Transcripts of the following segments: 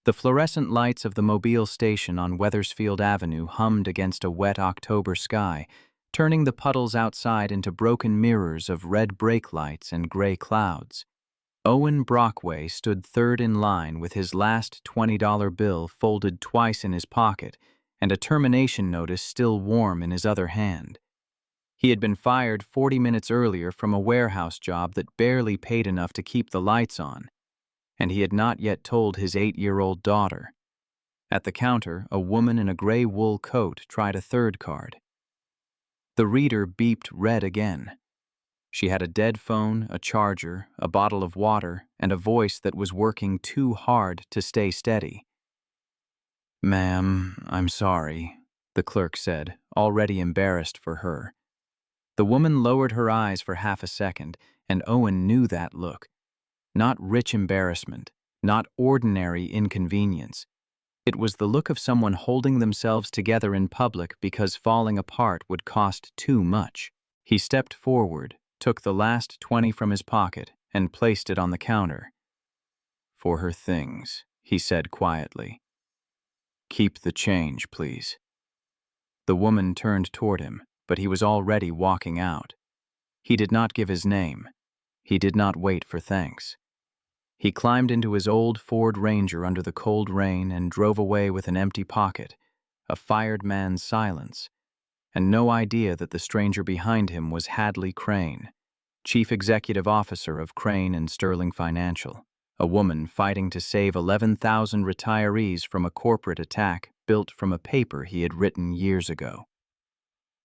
The fluorescent lights of the Mobile station on Wethersfield Avenue hummed against a wet October sky, turning the puddles outside into broken mirrors of red brake lights and gray clouds. Owen Brockway stood third in line with his last $20 bill folded twice in his pocket and a termination notice still warm in his other hand. He had been fired 40 minutes earlier from a warehouse job that barely paid enough to keep the lights on, and he had not yet told his 8-year-old daughter. At the counter, a woman in a gray wool coat tried a third card. The reader beeped red again. She had a dead phone, a charger, a bottle of water, and a voice that was working too hard to stay steady. "Ma'am, I'm sorry," the clerk said, already embarrassed for her. The woman lowered her eyes for half a second, and Owen knew that look. Not rich embarrassment, not ordinary inconvenience. It was the look of someone holding themselves together in public because falling apart would cost too much. He stepped forward, took the last 20 from his pocket, and placed it on the counter. "For her things," he said quietly. "Keep the change, please." The woman turned toward him, but he was already walking out. He did not give his name. He did not wait for thanks. He climbed into his old Ford Ranger under the cold rain and drove away with an empty pocket, a fired man's silence, and no idea that the stranger behind him was Hadley Crane, Chief Executive Officer of Crane and Sterling Financial, a woman fighting to save 11,000 retirees from a corporate attack built from a paper he had written years ago.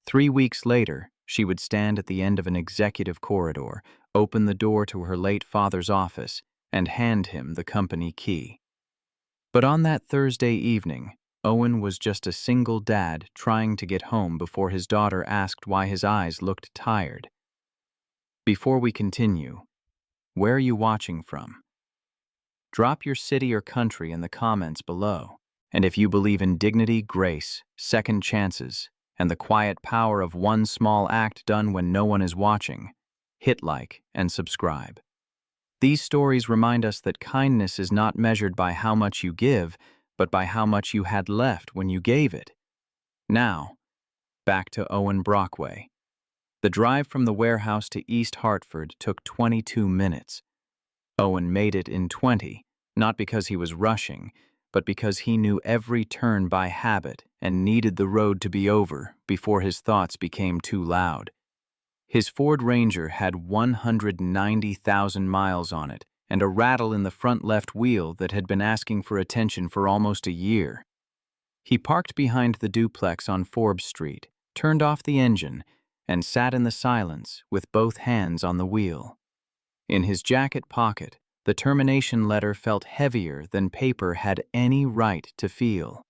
3 weeks later, she would stand at the end of an executive corridor, open the door to her late father's office, and hand him the company key. But on that Thursday evening, Owen was just a single dad trying to get home before his daughter asked why his eyes looked tired. Before we continue, where are you watching from? Drop your city or country in the comments below. And if you believe in dignity, grace, second chances, and the quiet power of one small act done when no one is watching, hit like and subscribe. These stories remind us that kindness is not measured by how much you give, but by how much you had left when you gave it. Now, back to Owen Brockway. The drive from the warehouse to East Hartford took 22 minutes. Owen made it in 20, not because he was rushing, but because he knew every turn by habit and needed the road to be over before his thoughts became too loud. His Ford Ranger had 190,000 miles on it and a rattle in the front left wheel that had been asking for attention for almost a year. He parked behind the duplex on Forbes Street, turned off the engine, and sat in the silence with both hands on the wheel. In his jacket pocket, the termination letter felt heavier than paper had any right to feel.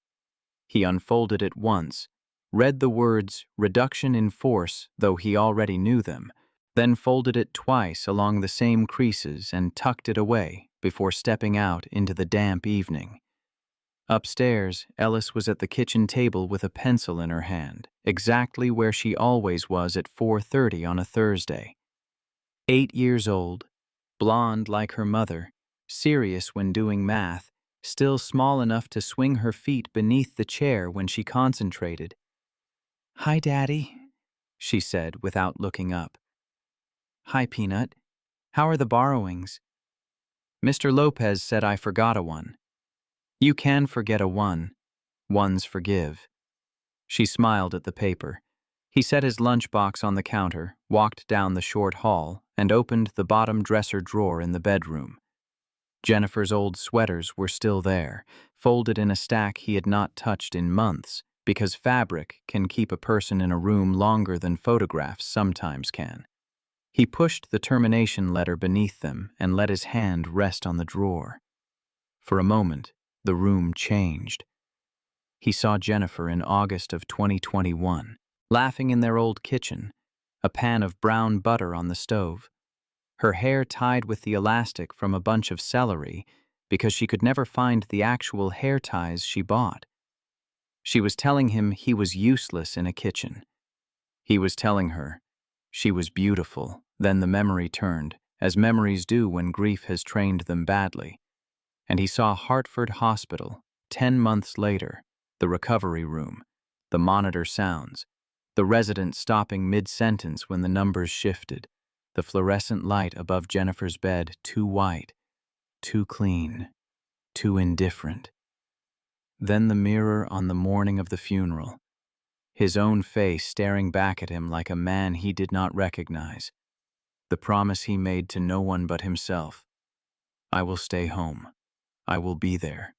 He unfolded it once, read the words "reduction in force," though he already knew them, then folded it twice along the same creases and tucked it away before stepping out into the damp evening. Upstairs, Ellis was at the kitchen table with a pencil in her hand, exactly where she always was at 4:30 on a Thursday. 8 years old, blonde like her mother, serious when doing math, still small enough to swing her feet beneath the chair when she concentrated. "Hi, Daddy," she said without looking up. "Hi, Peanut. How are the borrowings?" "Mr. Lopez said I forgot a one." "You can forget a one. Ones forgive." She smiled at the paper. He set his lunchbox on the counter, walked down the short hall, and opened the bottom dresser drawer in the bedroom. Jennifer's old sweaters were still there, folded in a stack he had not touched in months, because fabric can keep a person in a room longer than photographs sometimes can. He pushed the termination letter beneath them and let his hand rest on the drawer. For a moment, the room changed. He saw Jennifer in August of 2021, laughing in their old kitchen, a pan of brown butter on the stove, her hair tied with the elastic from a bunch of celery because she could never find the actual hair ties she bought. She was telling him he was useless in a kitchen. He was telling her she was beautiful. Then the memory turned, as memories do when grief has trained them badly. and he saw Hartford Hospital, 10 months later, the recovery room, the monitor sounds, the resident stopping mid-sentence when the numbers shifted, the fluorescent light above Jennifer's bed too white, too clean, too indifferent. Then the mirror on the morning of the funeral, his own face staring back at him like a man he did not recognize, the promise he made to no one but himself. I will stay home. I will be there.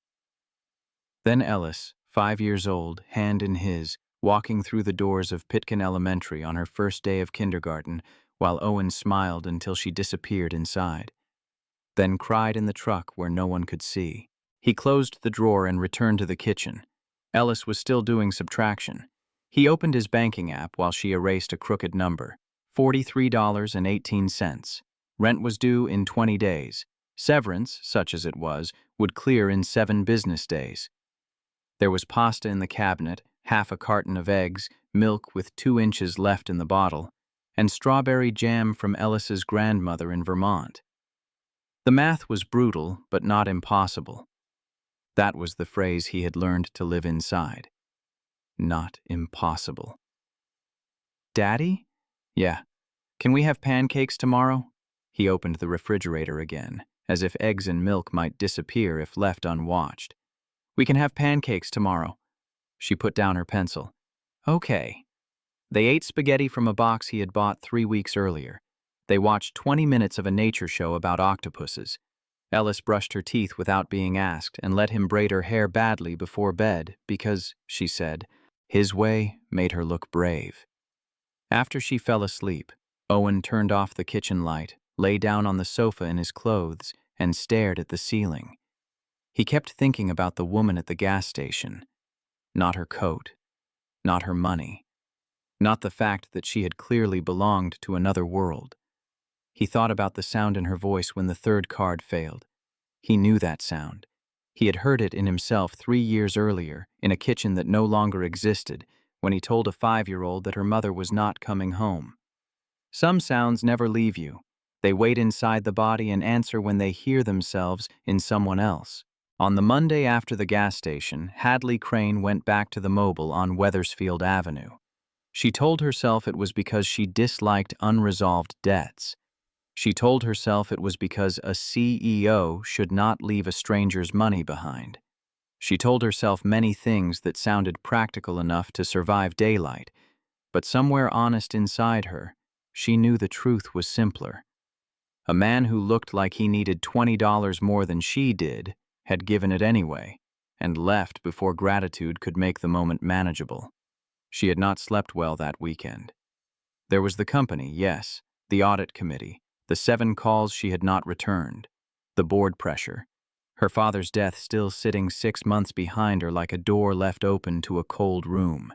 Then Ellis, 5 years old, hand in his, walking through the doors of Pitkin Elementary on her first day of kindergarten, while Owen smiled until she disappeared inside. Then cried in the truck where no one could see. He closed the drawer and returned to the kitchen. Ellis was still doing subtraction. He opened his banking app while she erased a crooked number. $43.18. Rent was due in 20 days. Severance, such as it was, would clear in 7 business days. There was pasta in the cabinet, half a carton of eggs, milk with 2 inches left in the bottle, and strawberry jam from Ellis's grandmother in Vermont. The math was brutal, but not impossible. That was the phrase he had learned to live inside. Not impossible. Daddy? Yeah. Can we have pancakes tomorrow? He opened the refrigerator again, as if eggs and milk might disappear if left unwatched. We can have pancakes tomorrow. She put down her pencil. Okay. They ate spaghetti from a box he had bought 3 weeks earlier. They watched 20 minutes of a nature show about octopuses. Ellis brushed her teeth without being asked and let him braid her hair badly before bed because, she said, his way made her look brave. After she fell asleep, Owen turned off the kitchen light, lay down on the sofa in his clothes, and stared at the ceiling. He kept thinking about the woman at the gas station. Not her coat. Not her money. Not the fact that she had clearly belonged to another world. He thought about the sound in her voice when the 3rd card failed. He knew that sound. He had heard it in himself 3 years earlier, in a kitchen that no longer existed, when he told a 5-year-old that her mother was not coming home. Some sounds never leave you. They wait inside the body and answer when they hear themselves in someone else. On the Monday after the gas station, Hadley Crane went back to the Mobile on Wethersfield Avenue. She told herself it was because she disliked unresolved debts. She told herself it was because a CEO should not leave a stranger's money behind. She told herself many things that sounded practical enough to survive daylight, but somewhere honest inside her, she knew the truth was simpler. A man who looked like he needed $20 more than she did had given it anyway, and left before gratitude could make the moment manageable. She had not slept well that weekend. There was the company, yes, the audit committee, the 7 calls she had not returned, the board pressure, her father's death still sitting 6 months behind her like a door left open to a cold room.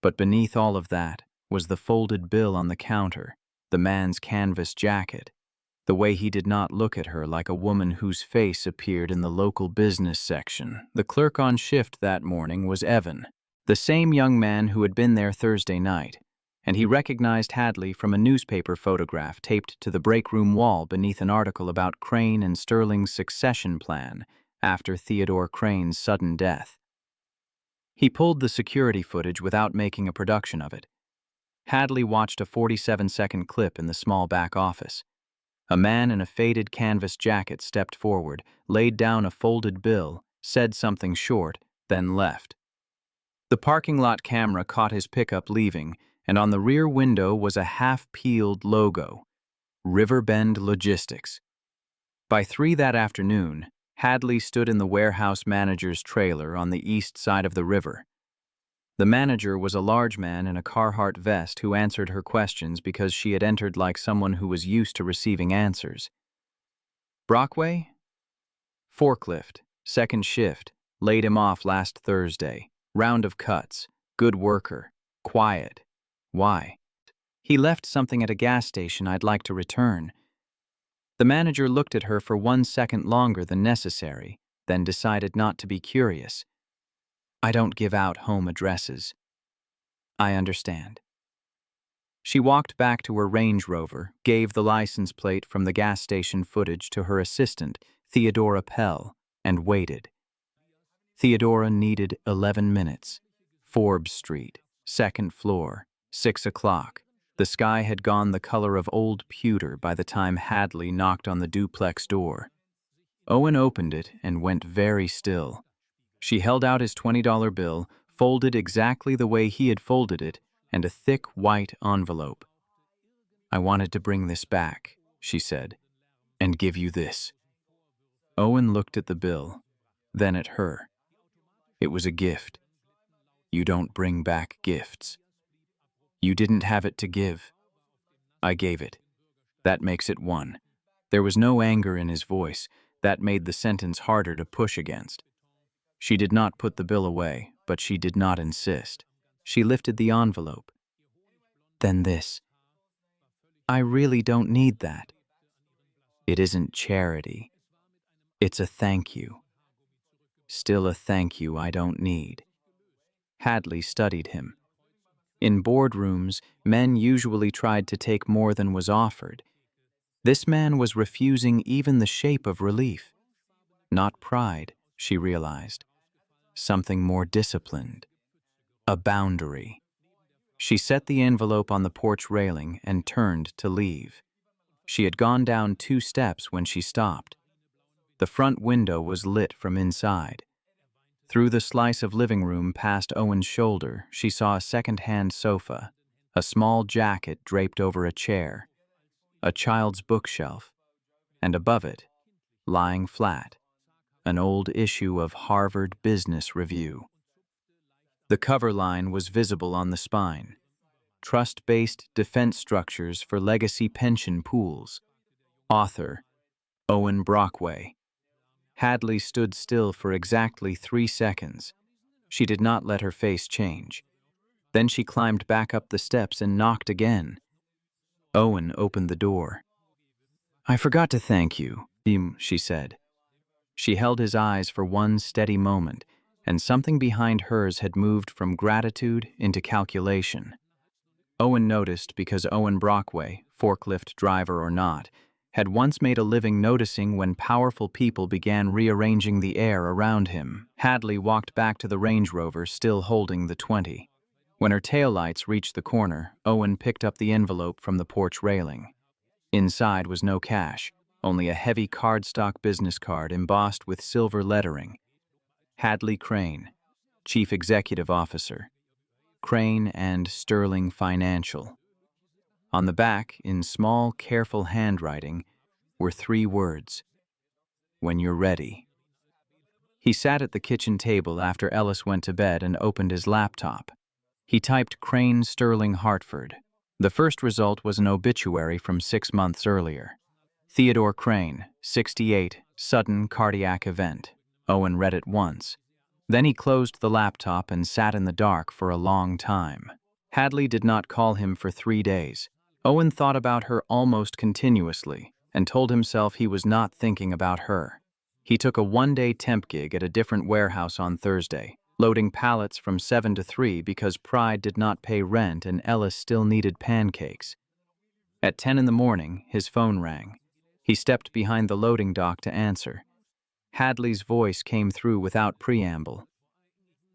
But beneath all of that was the folded bill on the counter, the man's canvas jacket, the way he did not look at her like a woman whose face appeared in the local business section. The clerk on shift that morning was Evan, the same young man who had been there Thursday night, and he recognized Hadley from a newspaper photograph taped to the break room wall beneath an article about Crane and Sterling's succession plan after Theodore Crane's sudden death. He pulled the security footage without making a production of it. Hadley watched a 47-second clip in the small back office. A man in a faded canvas jacket stepped forward, laid down a folded bill, said something short, then left. The parking lot camera caught his pickup leaving, and on the rear window was a half-peeled logo, Riverbend Logistics. By 3 that afternoon, Hadley stood in the warehouse manager's trailer on the east side of the river. The manager was a large man in a Carhartt vest who answered her questions because she had entered like someone who was used to receiving answers. Brockway? Forklift, 2nd shift, laid him off last Thursday. Round of cuts, good worker, quiet. Why? He left something at a gas station I'd like to return. The manager looked at her for 1 second longer than necessary, then decided not to be curious. I don't give out home addresses. I understand. She walked back to her Range Rover, gave the license plate from the gas station footage to her assistant, Theodora Pell, and waited. Theodora needed 11 minutes. Forbes Street, second floor, 6 o'clock. The sky had gone the color of old pewter by the time Hadley knocked on the duplex door. Owen opened it and went very still. She held out his $20 bill, folded exactly the way he had folded it, and a thick white envelope. "I wanted to bring this back," she said, "and give you this." Owen looked at the bill, then at her. It was a gift. You don't bring back gifts. You didn't have it to give. I gave it. That makes it one. There was no anger in his voice. That made the sentence harder to push against. She did not put the bill away, but she did not insist. She lifted the envelope. "Then this. I really don't need that." "It isn't charity. It's a thank you." "Still a thank you I don't need." Hadley studied him. In boardrooms, men usually tried to take more than was offered. This man was refusing even the shape of relief. Not pride, she realized. Something more disciplined. A boundary. She set the envelope on the porch railing and turned to leave. She had gone down 2 steps when she stopped. The front window was lit from inside. Through the slice of living room past Owen's shoulder, she saw a second-hand sofa, a small jacket draped over a chair, a child's bookshelf, and above it, lying flat, an old issue of Harvard Business Review. The cover line was visible on the spine. Trust-based defense structures for legacy pension pools. Author, Owen Brockway. Hadley stood still for exactly 3 seconds. She did not let her face change. Then she climbed back up the steps and knocked again. Owen opened the door. "I forgot to thank you," she said. She held his eyes for one steady moment, and something behind hers had moved from gratitude into calculation. Owen noticed because Owen Brockway, forklift driver or not, had once made a living noticing when powerful people began rearranging the air around him. Hadley walked back to the Range Rover, still holding the 20. When her taillights reached the corner, Owen picked up the envelope from the porch railing. Inside was no cash, only a heavy cardstock business card embossed with silver lettering. Hadley Crane, Chief Executive Officer. Crane and Sterling Financial. On the back, in small, careful handwriting, were 3 words. "When you're ready." He sat at the kitchen table after Ellis went to bed and opened his laptop. He typed Crane Sterling Hartford. The first result was an obituary from 6 months earlier. Theodore Crane, 68, sudden cardiac event. Owen read it once. Then he closed the laptop and sat in the dark for a long time. Hadley did not call him for 3 days. Owen thought about her almost continuously and told himself he was not thinking about her. He took a 1-day temp gig at a different warehouse on Thursday, loading pallets from 7 to 3 because Pride did not pay rent and Ellis still needed pancakes. At 10 in the morning, his phone rang. He stepped behind the loading dock to answer. Hadley's voice came through without preamble.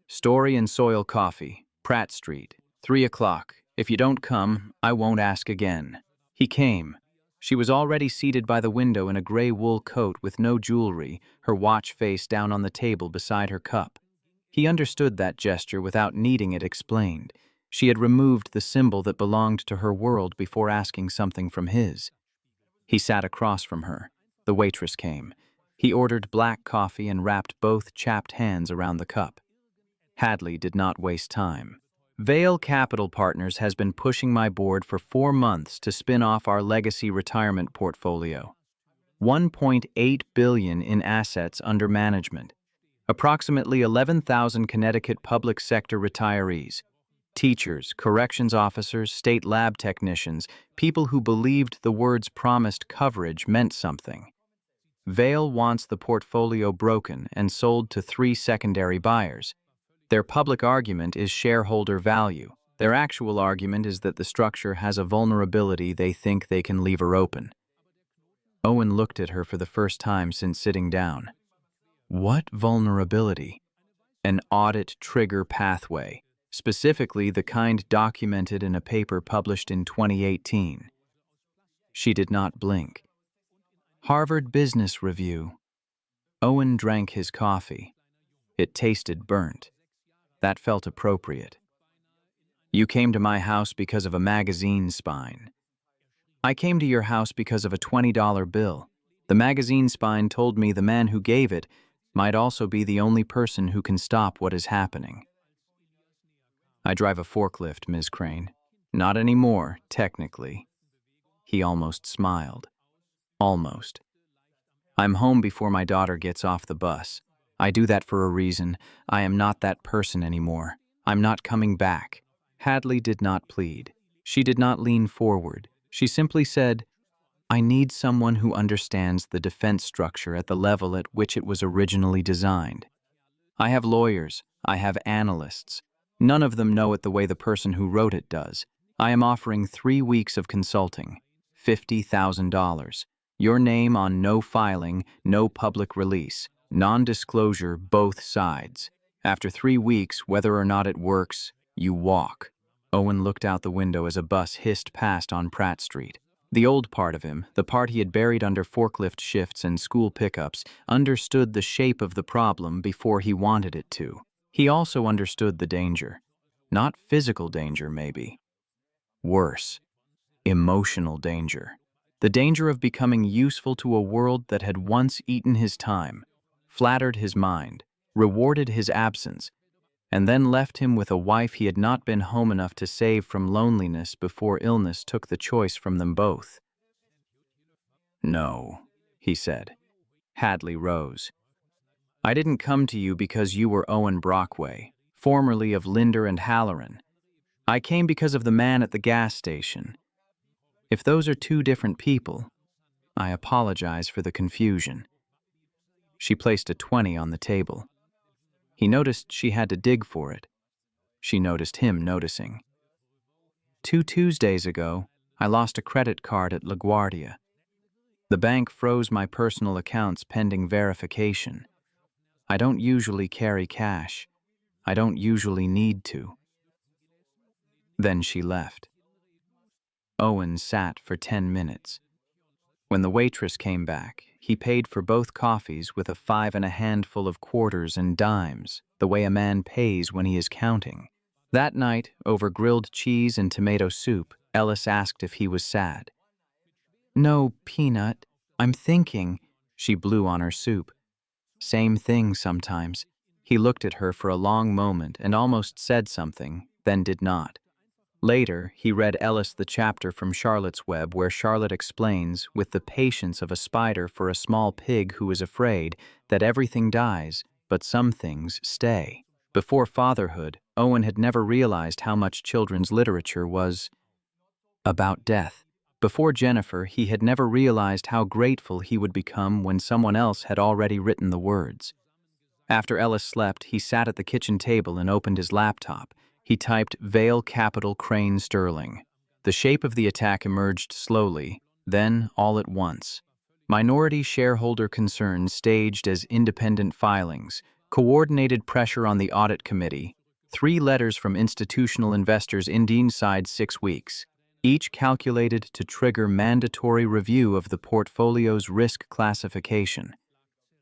"Story and Soil Coffee, Pratt Street, 3 o'clock. If you don't come, I won't ask again." He came. She was already seated by the window in a gray wool coat with no jewelry, her watch face down on the table beside her cup. He understood that gesture without needing it explained. She had removed the symbol that belonged to her world before asking something from his. He sat across from her. The waitress came. He ordered black coffee and wrapped both chapped hands around the cup. Hadley did not waste time. "Vale Capital Partners has been pushing my board for 4 months to spin off our legacy retirement portfolio. $1.8 billion in assets under management. Approximately 11,000 Connecticut public sector retirees. Teachers, corrections officers, state lab technicians, people who believed the words promised coverage meant something. Vale wants the portfolio broken and sold to 3 secondary buyers. Their public argument is shareholder value. Their actual argument is that the structure has a vulnerability they think they can leave her open." Owen looked at her for the first time since sitting down. What vulnerability? An audit trigger pathway, specifically the kind documented in a paper published in 2018. She did not blink. Harvard Business Review. Owen drank his coffee. It tasted burnt. That felt appropriate. You came to my house because of a magazine spine. I came to your house because of a $20 bill. The magazine spine told me the man who gave it might also be the only person who can stop what is happening. I drive a forklift, Ms. Crane. Not anymore, technically. He almost smiled. Almost. I'm home before my daughter gets off the bus. I do that for a reason. I am not that person anymore. I'm not coming back. Hadley did not plead. She did not lean forward. She simply said, I need someone who understands the defense structure at the level at which it was originally designed. I have lawyers. I have analysts. None of them know it the way the person who wrote it does. I am offering 3 weeks of consulting. $50,000. Your name on no filing, no public release. Non-disclosure, both sides. After 3 weeks, whether or not it works, you walk. Owen looked out the window as a bus hissed past on Pratt Street. The old part of him, the part he had buried under forklift shifts and school pickups, understood the shape of the problem before he wanted it to. He also understood the danger. Not physical danger, maybe. Worse. Emotional danger. The danger of becoming useful to a world that had once eaten his time, flattered his mind, rewarded his absence, and then left him with a wife he had not been home enough to save from loneliness before illness took the choice from them both. No, he said. Hadley rose. I didn't come to you because you were Owen Brockway, formerly of Linder and Halloran. I came because of the man at the gas station. If those are 2 different people, I apologize for the confusion. She placed a 20 on the table. He noticed she had to dig for it. She noticed him noticing. 2 Tuesdays ago, I lost a credit card at LaGuardia. The bank froze my personal accounts pending verification. I don't usually carry cash. I don't usually need to. Then she left. Owen sat for 10 minutes. When the waitress came back, he paid for both coffees with a 5 and a handful of quarters and dimes, the way a man pays when he is counting. That night, over grilled cheese and tomato soup, Ellis asked if he was sad. No, Peanut. I'm thinking. She blew on her soup. Same thing sometimes. He looked at her for a long moment and almost said something, then did not. Later, he read Ellis the chapter from Charlotte's Web where Charlotte explains, with the patience of a spider for a small pig who is afraid, that everything dies, but some things stay. Before fatherhood, Owen had never realized how much children's literature was about death. Before Jennifer, he had never realized how grateful he would become when someone else had already written the words. After Ellis slept, he sat at the kitchen table and opened his laptop. He typed Vale Capital Crane Sterling. The shape of the attack emerged slowly, then all at once. Minority shareholder concerns staged as independent filings, coordinated pressure on the audit committee, 3 letters from institutional investors inside 6 weeks, each calculated to trigger mandatory review of the portfolio's risk classification.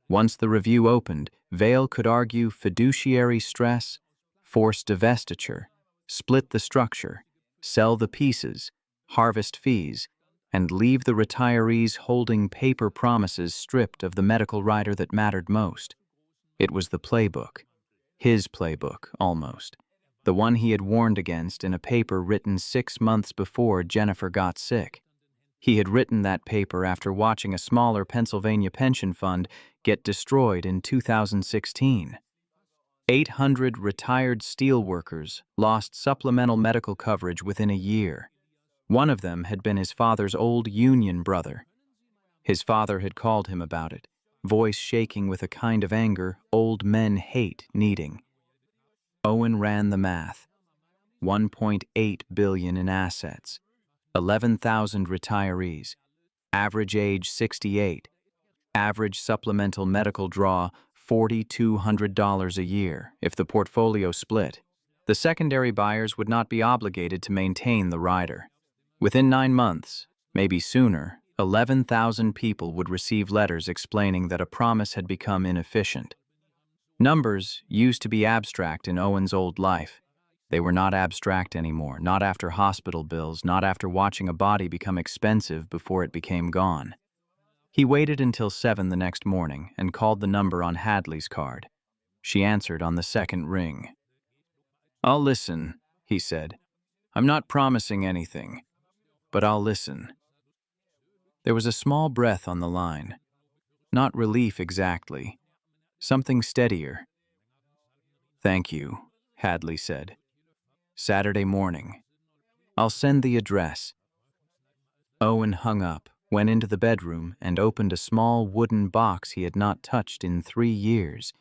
Once the review opened, Vale could argue fiduciary stress, forced divestiture, split the structure, sell the pieces, harvest fees, and leave the retirees holding paper promises stripped of the medical rider that mattered most. It was the playbook. His playbook, almost. The one he had warned against in a paper written 6 months before Jennifer got sick. He had written that paper after watching a smaller Pennsylvania pension fund get destroyed in 2016. 800 retired steelworkers lost supplemental medical coverage within a year. One of them had been his father's old union brother. His father had called him about it, voice shaking with a kind of anger old men hate needing. Owen ran the math. $1.8 billion in assets, 11,000 retirees, average age 68, average supplemental medical draw $4,200 a year if the portfolio split. The secondary buyers would not be obligated to maintain the rider. Within 9 months, maybe sooner, 11,000 people would receive letters explaining that a promise had become inefficient. Numbers used to be abstract in Owen's old life. They were not abstract anymore, not after hospital bills, not after watching a body become expensive before it became gone. He waited until 7 the next morning and called the number on Hadley's card. She answered on the second ring. "I'll listen," he said. "I'm not promising anything, but I'll listen." There was a small breath on the line. Not relief exactly. Something steadier. "Thank you," Hadley said. "Saturday morning. I'll send the address." Owen hung up, went into the bedroom, and opened a small wooden box he had not touched in 3 years.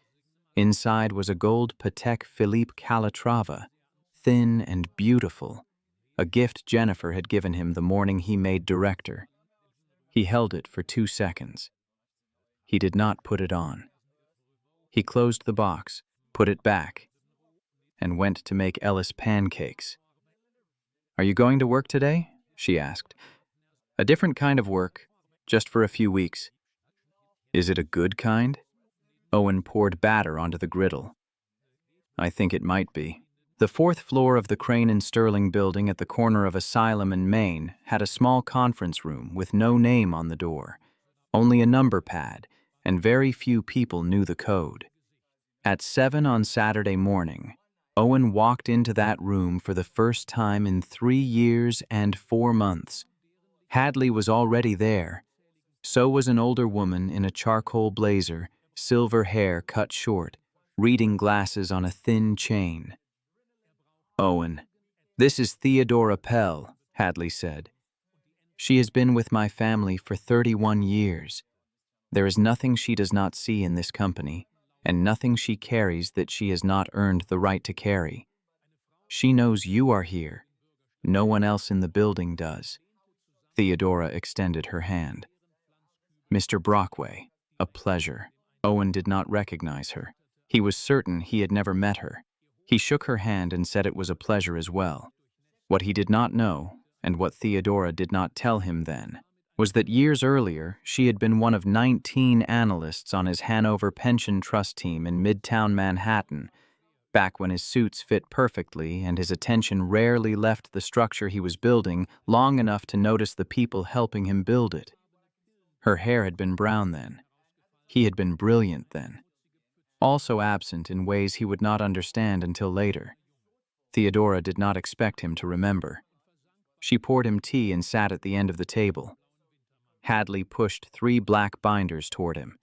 Inside was a gold Patek Philippe Calatrava, thin and beautiful, a gift Jennifer had given him the morning he made director. He held it for 2 seconds. He did not put it on. He closed the box, put it back, and went to make Ellis pancakes. "Are you going to work today?" she asked. "A different kind of work, just for a few weeks." "Is it a good kind?" Owen poured batter onto the griddle. "I think it might be." The 4th floor of the Crane and Sterling building at the corner of Asylum and Main had a small conference room with no name on the door, only a number pad, and very few people knew the code. At 7 on Saturday morning, Owen walked into that room for the first time in 3 years and 4 months. Hadley was already there. So was an older woman in a charcoal blazer, silver hair cut short, reading glasses on a thin chain. "Owen, this is Theodora Pell," Hadley said. "She has been with my family for 31 years. There is nothing she does not see in this company, and nothing she carries that she has not earned the right to carry. She knows you are here. No one else in the building does." Theodora extended her hand. "Mr. Brockway, a pleasure." Owen did not recognize her. He was certain he had never met her. He shook her hand and said it was a pleasure as well. What he did not know, and what Theodora did not tell him then, was that years earlier she had been one of 19 analysts on his Hanover pension trust team in Midtown Manhattan, back when his suits fit perfectly and his attention rarely left the structure he was building long enough to notice the people helping him build it. Her hair had been brown then. He had been brilliant then. Also absent in ways he would not understand until later. Theodora did not expect him to remember. She poured him tea and sat at the end of the table. Hadley pushed 3 black binders toward him.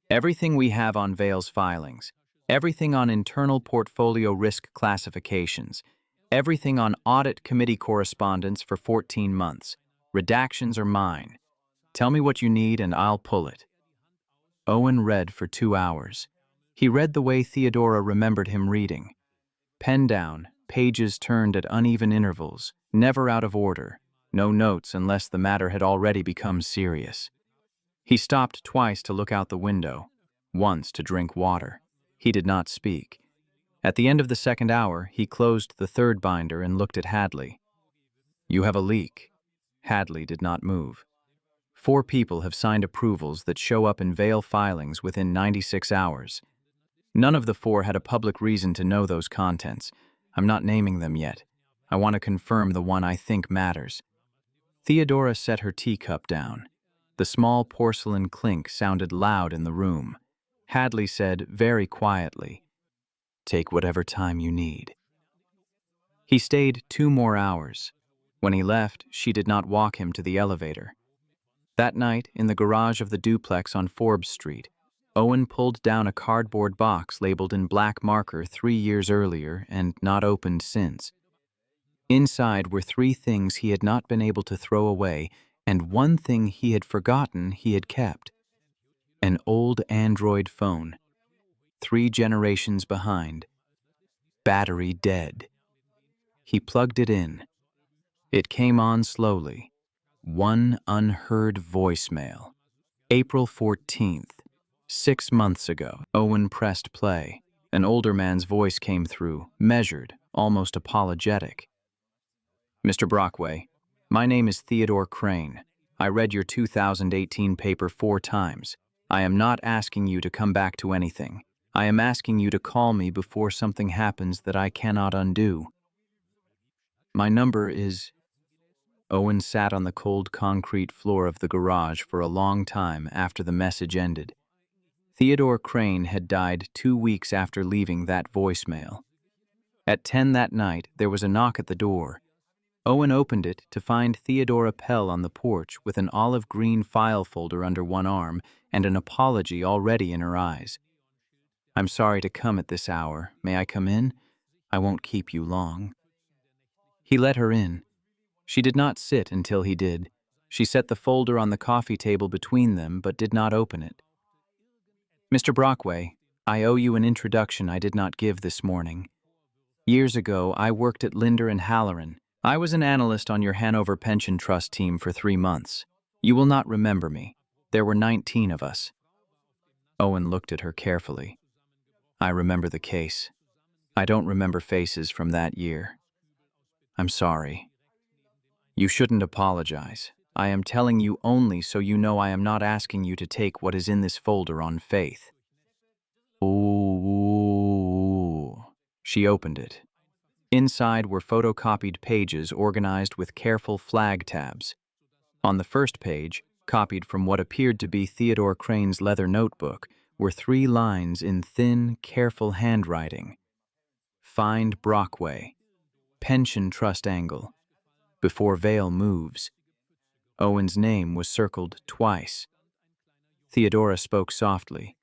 "Everything we have on Vale's filings, everything on internal portfolio risk classifications, everything on audit committee correspondence for 14 months. Redactions are mine. Tell me what you need and I'll pull it." Owen read for 2 hours. He read the way Theodora remembered him reading. Pen down, pages turned at uneven intervals, never out of order, no notes unless the matter had already become serious. He stopped twice to look out the window, once to drink water. He did not speak. At the end of the 2nd hour, he closed the 3rd binder and looked at Hadley. "You have a leak." Hadley did not move. 4 people have signed approvals that show up in Vale filings within 96 hours. None of the 4 had a public reason to know those contents. I'm not naming them yet. I want to confirm the one I think matters. Theodora set her teacup down. The small porcelain clink sounded loud in the room. Hadley said very quietly, "Take whatever time you need." He stayed 2 more hours. When he left, she did not walk him to the elevator. That night, in the garage of the duplex on Forbes Street, Owen pulled down a cardboard box labeled in black marker 3 years earlier and not opened since. Inside were 3 things he had not been able to throw away and 1 thing he had forgotten he had kept. An old Android phone, 3 generations behind. Battery dead. He plugged it in. It came on slowly. 1 unheard voicemail. April 14th. 6 months ago. Owen pressed play. An older man's voice came through, measured, almost apologetic. Mr. Brockway, my name is Theodore Crane. I read your 2018 paper 4 times. I am not asking you to come back to anything. I am asking you to call me before something happens that I cannot undo. My number is... Owen sat on the cold concrete floor of the garage for a long time after the message ended. Theodore Crane had died 2 weeks after leaving that voicemail. At 10 that night, there was a knock at the door. Owen opened it to find Theodora Pell on the porch with an olive green file folder under one arm and an apology already in her eyes. I'm sorry to come at this hour. May I come in? I won't keep you long. He let her in. She did not sit until he did. She set the folder on the coffee table between them, but did not open it. Mr. Brockway, I owe you an introduction I did not give this morning. Years ago, I worked at Linder and Halloran. I was an analyst on your Hanover Pension Trust team for 3 months. You will not remember me. There were 19 of us. Owen looked at her carefully. I remember the case. I don't remember faces from that year. I'm sorry. You shouldn't apologize. I am telling you only so you know I am not asking you to take what is in this folder on faith. Ooh. She opened it. Inside were photocopied pages organized with careful flag tabs. On the first page, copied from what appeared to be Theodore Crane's leather notebook, were 3 lines in thin, careful handwriting. Find Brockway. Pension trust angle. Before Vale moves. Owen's name was circled twice. Theodora spoke softly.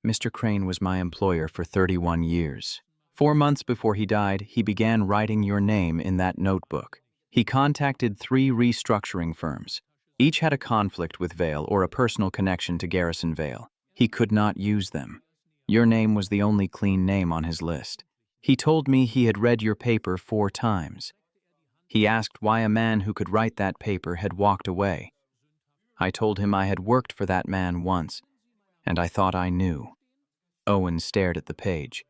Mr. Crane was my employer for 31 years. 4 months before he died, he began writing your name in that notebook. He contacted 3 restructuring firms. Each had a conflict with Vale or a personal connection to Garrison Vale. He could not use them. Your name was the only clean name on his list. He told me he had read your paper 4 times. He asked why a man who could write that paper had walked away. I told him I had worked for that man once, and I thought I knew. Owen stared at the page.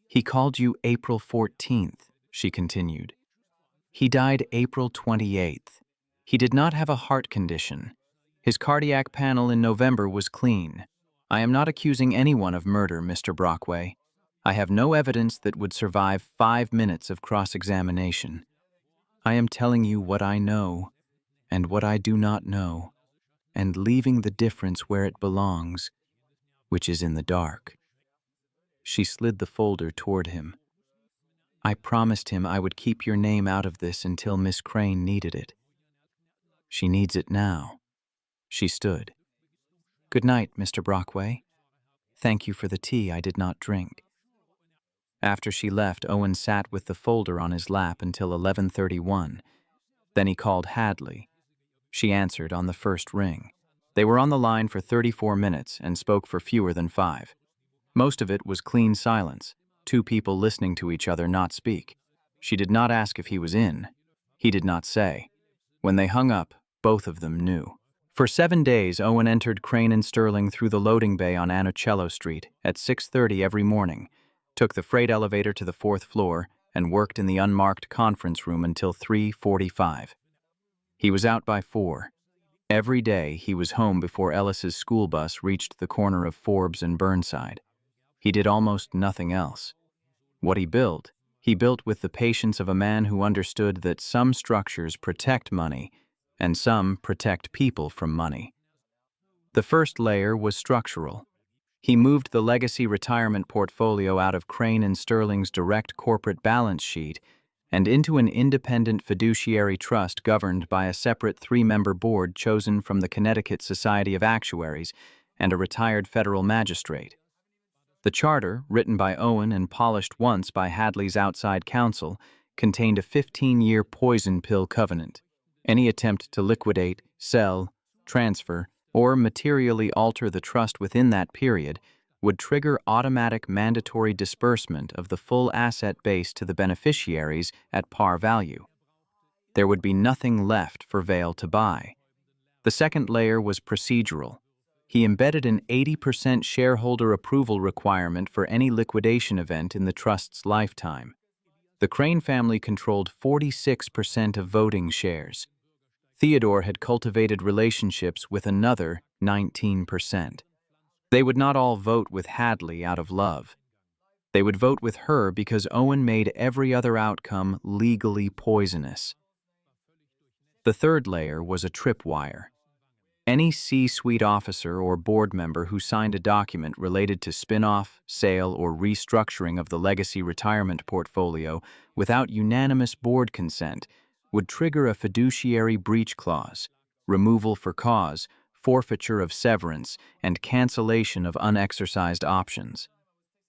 He called you April 14th, she continued. He died April 28th. He did not have a heart condition. His cardiac panel in November was clean. I am not accusing anyone of murder, Mr. Brockway. I have no evidence that would survive 5 minutes of cross-examination. I am telling you what I know and what I do not know, and leaving the difference where it belongs, which is in the dark. She slid the folder toward him. I promised him I would keep your name out of this until Miss Crane needed it. She needs it now. She stood. Good night, Mr. Brockway. Thank you for the tea I did not drink. After she left, Owen sat with the folder on his lap until 11:31. Then he called Hadley. She answered on the first ring. They were on the line for 34 minutes and spoke for fewer than 5. Most of it was clean silence, 2 people listening to each other not speak. She did not ask if he was in. He did not say. When they hung up, both of them knew. For 7 days, Owen entered Crane and Sterling through the loading bay on Anicello Street at 6:30 every morning, took the freight elevator to the 4th floor, and worked in the unmarked conference room until 3:45. He was out by 4. Every day, he was home before Ellis's school bus reached the corner of Forbes and Burnside. He did almost nothing else. What he built with the patience of a man who understood that some structures protect money and some protect people from money. The first layer was structural. He moved the legacy retirement portfolio out of Crane and Sterling's direct corporate balance sheet and into an independent fiduciary trust governed by a separate 3-member board chosen from the Connecticut Society of Actuaries and a retired federal magistrate. The charter, written by Owen and polished once by Hadley's outside counsel, contained a 15-year poison pill covenant. Any attempt to liquidate, sell, transfer, or materially alter the trust within that period would trigger automatic mandatory disbursement of the full asset base to the beneficiaries at par value. There would be nothing left for Vale to buy. The second layer was procedural. He embedded an 80% shareholder approval requirement for any liquidation event in the trust's lifetime. The Crane family controlled 46% of voting shares. Theodore had cultivated relationships with another 19%. They would not all vote with Hadley out of love. They would vote with her because Owen made every other outcome legally poisonous. The third layer was a tripwire. Any C-suite officer or board member who signed a document related to spin-off, sale, or restructuring of the legacy retirement portfolio without unanimous board consent would trigger a fiduciary breach clause, removal for cause, forfeiture of severance, and cancellation of unexercised options.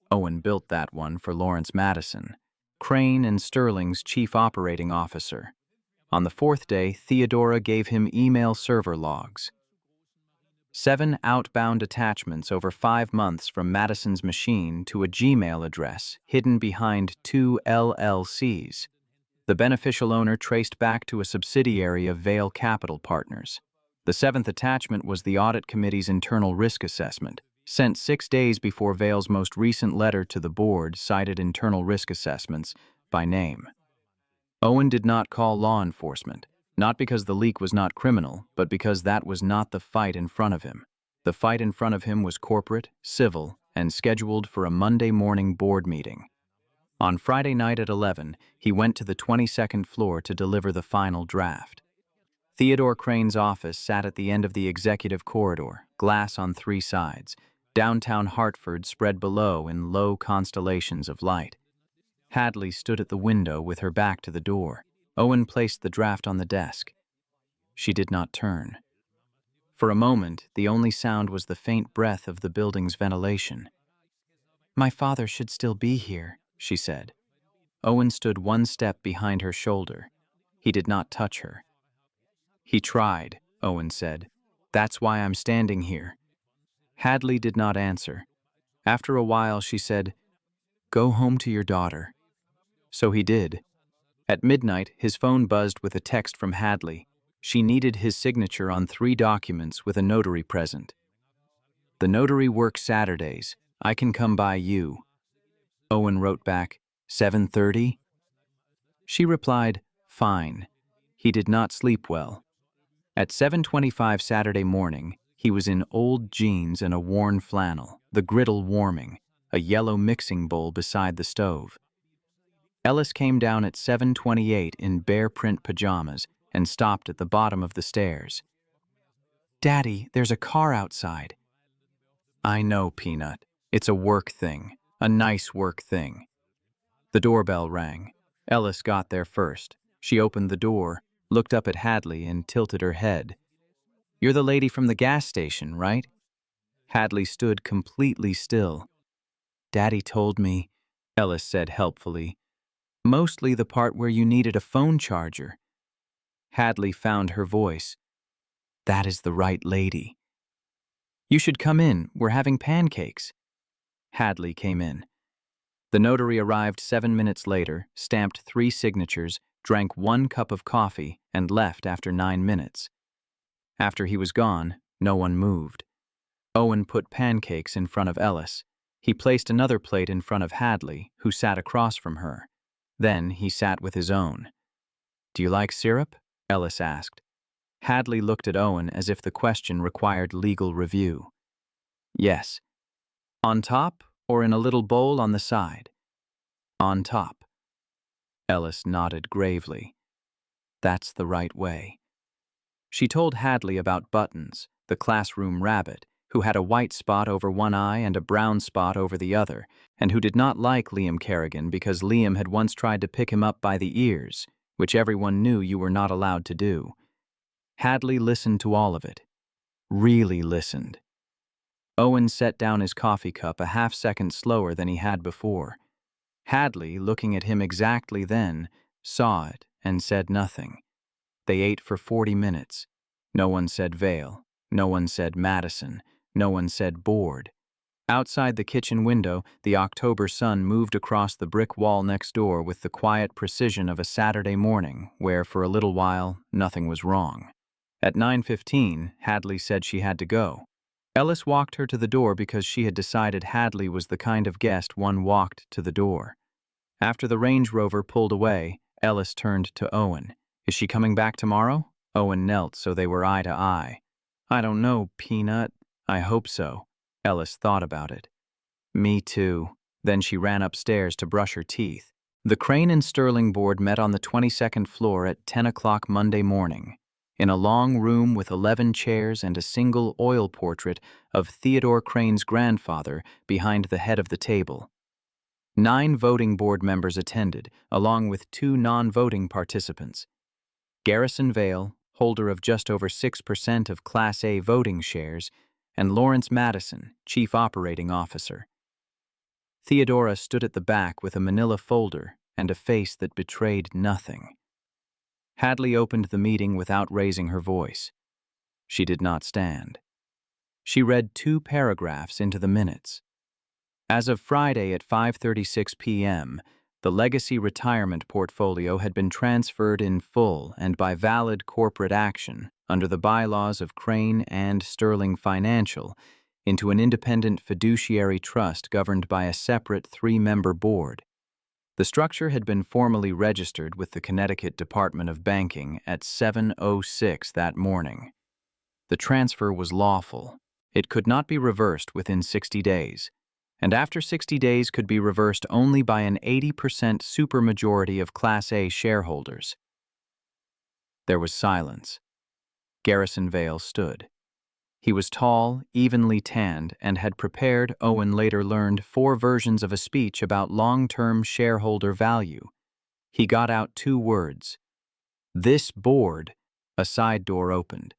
Owen built that one for Lawrence Madison, Crane and Sterling's chief operating officer. On the fourth day, Theodora gave him email server logs. 7 outbound attachments over 5 months from Madison's machine to a Gmail address hidden behind 2 LLCs. The beneficial owner traced back to a subsidiary of Vail Capital Partners. The 7th attachment was the audit committee's internal risk assessment, sent 6 days before Vail's most recent letter to the board cited internal risk assessments by name. Owen did not call law enforcement. Not because the leak was not criminal, but because that was not the fight in front of him. The fight in front of him was corporate, civil, and scheduled for a Monday morning board meeting. On Friday night at 11, he went to the 22nd floor to deliver the final draft. Theodore Crane's office sat at the end of the executive corridor, glass on 3 sides. Downtown Hartford spread below in low constellations of light. Hadley stood at the window with her back to the door. Owen placed the draft on the desk. She did not turn. For a moment, the only sound was the faint breath of the building's ventilation. "My father should still be here," she said. Owen stood 1 step behind her shoulder. He did not touch her. "He tried," Owen said. "That's why I'm standing here." Hadley did not answer. After a while, she said, "Go home to your daughter." So he did. At midnight, his phone buzzed with a text from Hadley. She needed his signature on 3 documents with a notary present. "The notary works Saturdays. I can come by you." Owen wrote back, 7:30? She replied, "Fine." He did not sleep well. At 7:25 Saturday morning, he was in old jeans and a worn flannel, the griddle warming, a yellow mixing bowl beside the stove. Ellis came down at 7:28 in bare print pajamas and stopped at the bottom of the stairs. "Daddy, there's a car outside." "I know, Peanut. It's a work thing, a nice work thing." The doorbell rang. Ellis got there first. She opened the door, looked up at Hadley, and tilted her head. "You're the lady from the gas station, right?" Hadley stood completely still. "Daddy told me," Ellis said helpfully. "Mostly the part where you needed a phone charger." Hadley found her voice. "That is the right lady." "You should come in. We're having pancakes." Hadley came in. The notary arrived 7 minutes later, stamped 3 signatures, drank 1 cup of coffee, and left after 9 minutes. After he was gone, no one moved. Owen put pancakes in front of Ellis. He placed another plate in front of Hadley, who sat across from her. Then he sat with his own. "Do you like syrup?" Ellis asked. Hadley looked at Owen as if the question required legal review. "Yes." "On top or in a little bowl on the side?" "On top." Ellis nodded gravely. "That's the right way." She told Hadley about Buttons, the classroom rabbit, who had a white spot over one eye and a brown spot over the other, and who did not like Liam Kerrigan because Liam had once tried to pick him up by the ears, which everyone knew you were not allowed to do. Hadley listened to all of it. Really listened. Owen set down his coffee cup a half-second slower than he had before. Hadley, looking at him exactly then, saw it and said nothing. They ate for 40 minutes. No one said Vail. No one said Madison. No one said board. Outside the kitchen window, the October sun moved across the brick wall next door with the quiet precision of a Saturday morning where, for a little while, nothing was wrong. At 9:15, Hadley said she had to go. Ellis walked her to the door because she had decided Hadley was the kind of guest one walked to the door. After the Range Rover pulled away, Ellis turned to Owen. "Is she coming back tomorrow?" Owen knelt so they were eye to eye. "I don't know, Peanut. I hope so." Ellis thought about it. "Me too." Then she ran upstairs to brush her teeth. The Crane and Sterling board met on the 22nd floor at 10 o'clock Monday morning, in a long room with 11 chairs and a single oil portrait of Theodore Crane's grandfather behind the head of the table. 9 voting board members attended, along with 2 non-voting participants. Garrison Vale, holder of just over 6% of Class A voting shares, and Lawrence Madison, chief operating officer. Theodora stood at the back with a manila folder and a face that betrayed nothing. Hadley opened the meeting without raising her voice. She did not stand. She read 2 paragraphs into the minutes. As of Friday at 5:36 p.m., the legacy retirement portfolio had been transferred in full and by valid corporate action under the bylaws of Crane and Sterling Financial into an independent fiduciary trust governed by a separate 3-member board. The structure had been formally registered with the Connecticut Department of Banking at 7:06 that morning. The transfer was lawful. It could not be reversed within 60 days, and after 60 days could be reversed only by an 80% supermajority of Class A shareholders. There was silence. Garrison Vale stood. He was tall, evenly tanned, and had prepared, Owen later learned, 4 versions of a speech about long-term shareholder value. He got out 2 words. "This board." A side door opened.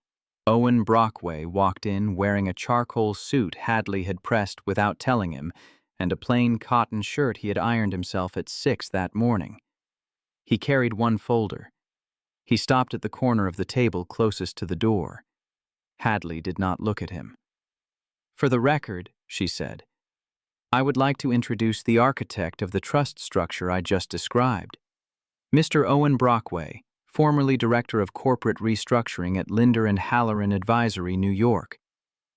Owen Brockway walked in wearing a charcoal suit Hadley had pressed without telling him, and a plain cotton shirt he had ironed himself at 6 that morning. He carried 1 folder. He stopped at the corner of the table closest to the door. Hadley did not look at him. "For the record," she said, "I would like to introduce the architect of the trust structure I just described. Mr. Owen Brockway, formerly Director of Corporate Restructuring at Linder & Halloran Advisory, New York,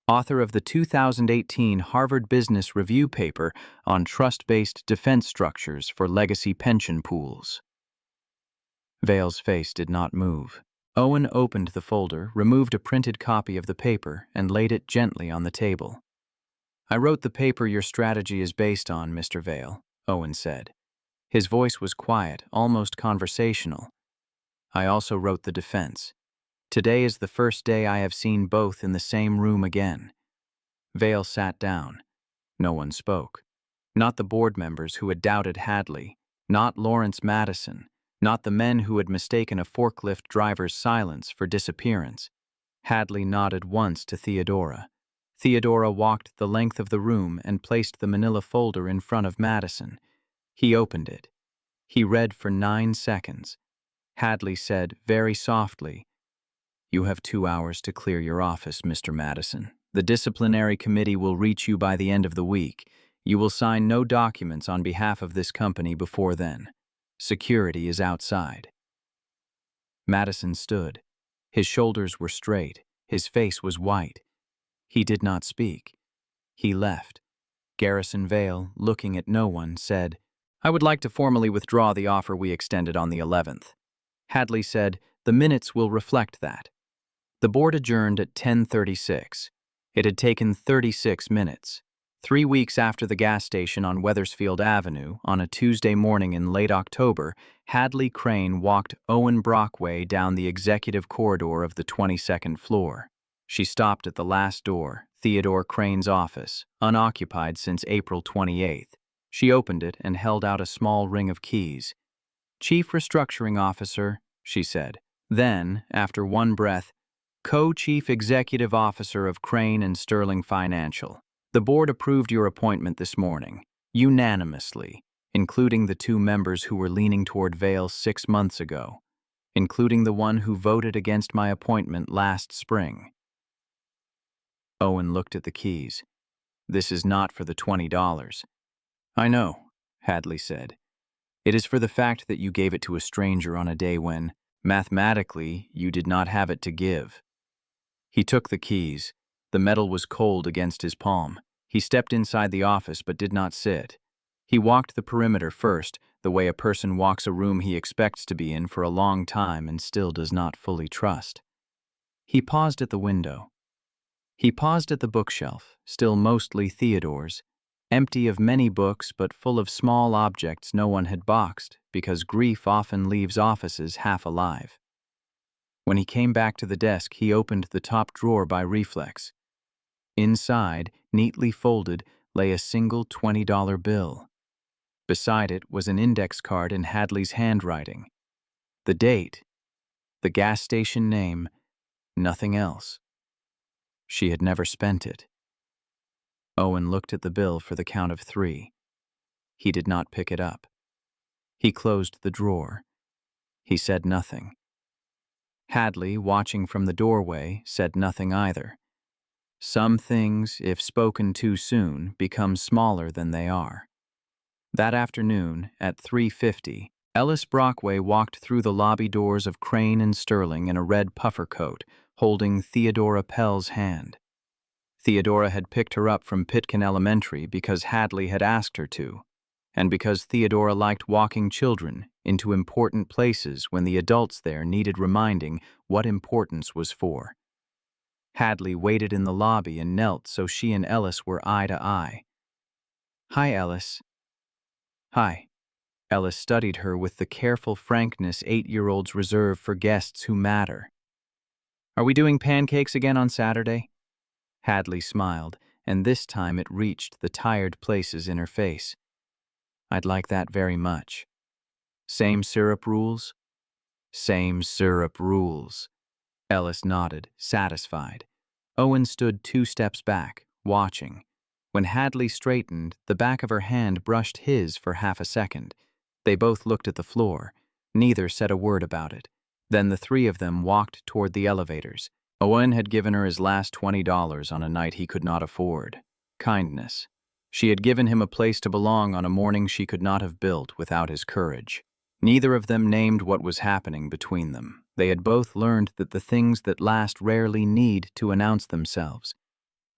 author of the 2018 Harvard Business Review paper on trust-based defense structures for legacy pension pools." Vale's face did not move. Owen opened the folder, removed a printed copy of the paper, and laid it gently on the table. "I wrote the paper your strategy is based on, Mr. Vale," Owen said. His voice was quiet, almost conversational. "I also wrote the defense. Today is the first day I have seen both in the same room again." Vale sat down. No one spoke. Not the board members who had doubted Hadley, not Lawrence Madison, not the men who had mistaken a forklift driver's silence for disappearance. Hadley nodded once to Theodora. Theodora walked the length of the room and placed the manila folder in front of Madison. He opened it. He read for 9 seconds. Hadley said, very softly, "You have 2 hours to clear your office, Mr. Madison. The disciplinary committee will reach you by the end of the week. You will sign no documents on behalf of this company before then. Security is outside." Madison stood. His shoulders were straight. His face was white. He did not speak. He left. Garrison Vale, looking at no one, said, "I would like to formally withdraw the offer we extended on the 11th. Hadley said, "The minutes will reflect that." The board adjourned at 10:36. It had taken 36 minutes. 3 weeks after the gas station on Wethersfield Avenue, on a Tuesday morning in late October, Hadley Crane walked Owen Brockway down the executive corridor of the 22nd floor. She stopped at the last door, Theodore Crane's office, unoccupied since April 28th. She opened it and held out a small ring of keys. "Chief Restructuring Officer," she said. Then, after one breath, "Co-Chief Executive Officer of Crane and Sterling Financial. The board approved your appointment this morning, unanimously, including the 2 members who were leaning toward Vale 6 months ago, including the one who voted against my appointment last spring." Owen looked at the keys. "This is not for the $20. "I know," Hadley said. "It is for the fact that you gave it to a stranger on a day when, mathematically, you did not have it to give." He took the keys. The metal was cold against his palm. He stepped inside the office but did not sit. He walked the perimeter first, the way a person walks a room he expects to be in for a long time and still does not fully trust. He paused at the window. He paused at the bookshelf, still mostly Theodore's, empty of many books but full of small objects no one had boxed, because grief often leaves offices half alive. When he came back to the desk, he opened the top drawer by reflex. Inside, neatly folded, lay a single $20 bill. Beside it was an index card in Hadley's handwriting. The date, the gas station name, nothing else. She had never spent it. Owen looked at the bill for the count of 3. He did not pick it up. He closed the drawer. He said nothing. Hadley, watching from the doorway, said nothing either. Some things, if spoken too soon, become smaller than they are. That afternoon, at 3:50, Ellis Brockway walked through the lobby doors of Crane and Sterling in a red puffer coat, holding Theodora Pell's hand. Theodora had picked her up from Pitkin Elementary because Hadley had asked her to, and because Theodora liked walking children into important places when the adults there needed reminding what importance was for. Hadley waited in the lobby and knelt so she and Ellis were eye to eye. "Hi, Ellis." "Hi." Ellis studied her with the careful frankness 8-year-olds reserve for guests who matter. "Are we doing pancakes again on Saturday?" Hadley smiled, and this time it reached the tired places in her face. "I'd like that very much." "Same syrup rules?" "Same syrup rules." Ellis nodded, satisfied. Owen stood 2 steps back, watching. When Hadley straightened, the back of her hand brushed his for half a second. They both looked at the floor. Neither said a word about it. Then the 3 of them walked toward the elevators. Owen had given her his last $20 on a night he could not afford. Kindness. She had given him a place to belong on a morning she could not have built without his courage. Neither of them named what was happening between them. They had both learned that the things that last rarely need to announce themselves.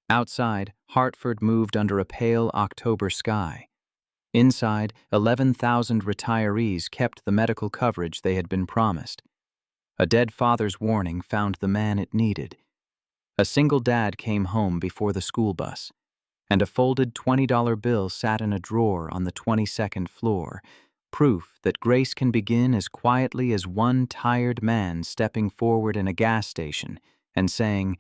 Outside, Hartford moved under a pale October sky. Inside, 11,000 retirees kept the medical coverage they had been promised. A dead father's warning found the man it needed. A single dad came home before the school bus, and a folded $20 bill sat in a drawer on the 22nd floor, proof that grace can begin as quietly as one tired man stepping forward in a gas station and saying,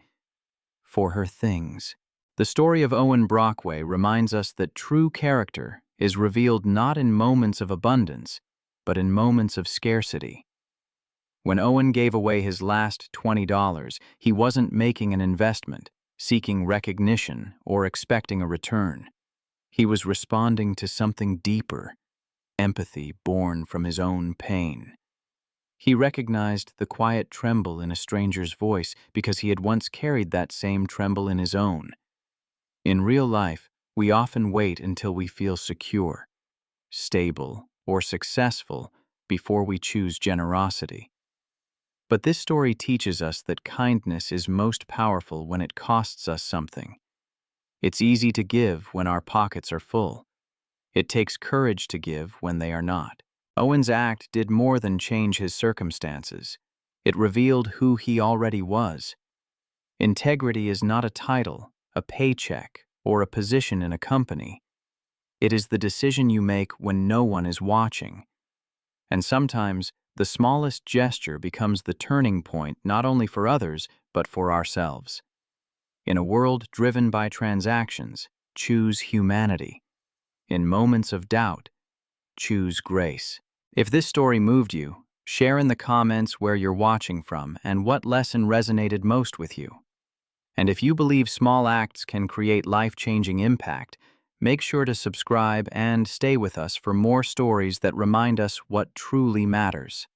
"For her things." The story of Owen Brockway reminds us that true character is revealed not in moments of abundance, but in moments of scarcity. When Owen gave away his last $20, he wasn't making an investment, seeking recognition, or expecting a return. He was responding to something deeper, empathy born from his own pain. He recognized the quiet tremble in a stranger's voice because he had once carried that same tremble in his own. In real life, we often wait until we feel secure, stable, or successful before we choose generosity. But this story teaches us that kindness is most powerful when it costs us something. It's easy to give when our pockets are full. It takes courage to give when they are not. Owen's act did more than change his circumstances. It revealed who he already was. Integrity is not a title, a paycheck, or a position in a company. It is the decision you make when no one is watching. And sometimes, the smallest gesture becomes the turning point not only for others, but for ourselves. In a world driven by transactions, choose humanity. In moments of doubt, choose grace. If this story moved you, share in the comments where you're watching from and what lesson resonated most with you. And if you believe small acts can create life-changing impact, make sure to subscribe and stay with us for more stories that remind us what truly matters.